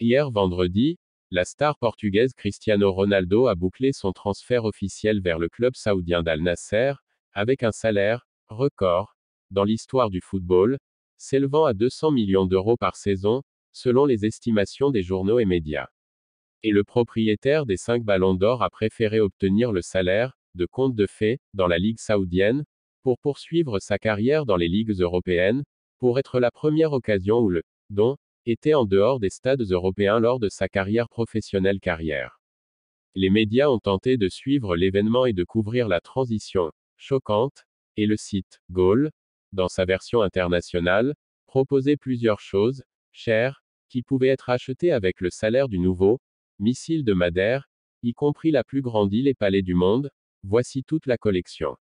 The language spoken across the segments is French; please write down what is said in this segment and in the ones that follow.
Hier vendredi, la star portugaise Cristiano Ronaldo a bouclé son transfert officiel vers le club saoudien d'Al Nasser, avec un salaire record dans l'histoire du football, s'élevant à 200 millions d'euros par saison, selon les estimations des journaux et médias. Et le propriétaire des 5 ballons d'or a préféré obtenir le salaire de conte de fées dans la Ligue saoudienne, pour poursuivre sa carrière dans les ligues européennes, pour être la première occasion où le don était en dehors des stades européens lors de sa carrière professionnelle. Les médias ont tenté de suivre l'événement et de couvrir la transition choquante, et le site Goal, dans sa version internationale, proposait plusieurs choses chères, qui pouvaient être achetées avec le salaire du nouveau missile de Madère, y compris la plus grande île et palais du monde. Voici toute la collection.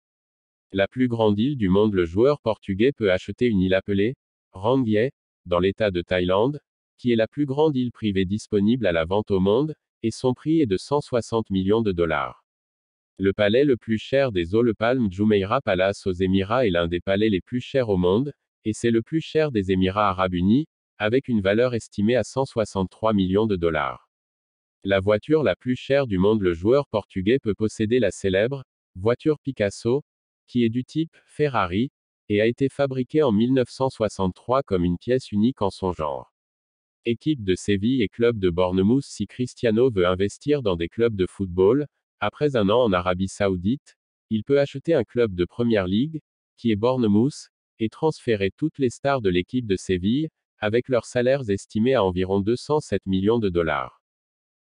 La plus grande île du monde. Le joueur portugais peut acheter une île appelée Rangye, dans l'état de Thaïlande, qui est la plus grande île privée disponible à la vente au monde, et son prix est de 160 millions de dollars. Le palais le plus cher des eaux, le Palm Jumeirah Palace aux Émirats, est l'un des palais les plus chers au monde, et c'est le plus cher des Émirats arabes unis, avec une valeur estimée à 163 millions de dollars. La voiture la plus chère du monde. Le joueur portugais peut posséder la célèbre voiture Picasso, qui est du type Ferrari, et a été fabriquée en 1963 comme une pièce unique en son genre. Équipe de Séville et club de Bournemouth. Si Cristiano veut investir dans des clubs de football, après un an en Arabie Saoudite, il peut acheter un club de Première Ligue, qui est Bournemouth, et transférer toutes les stars de l'équipe de Séville, avec leurs salaires estimés à environ 207 millions de dollars.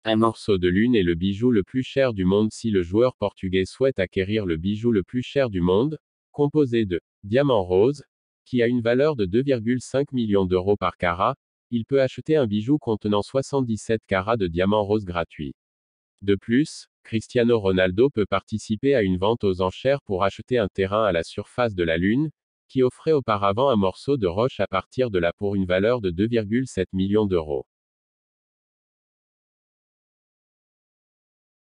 Un morceau de lune est le bijou le plus cher du monde. Si le joueur portugais souhaite acquérir le bijou le plus cher du monde, composé de diamants roses, qui a une valeur de 2,5 millions d'euros par carat, il peut acheter un bijou contenant 77 carats de diamants roses gratuits. De plus, Cristiano Ronaldo peut participer à une vente aux enchères pour acheter un terrain à la surface de la Lune, qui offrait auparavant un morceau de roche à partir de là pour une valeur de 2,7 millions d'euros.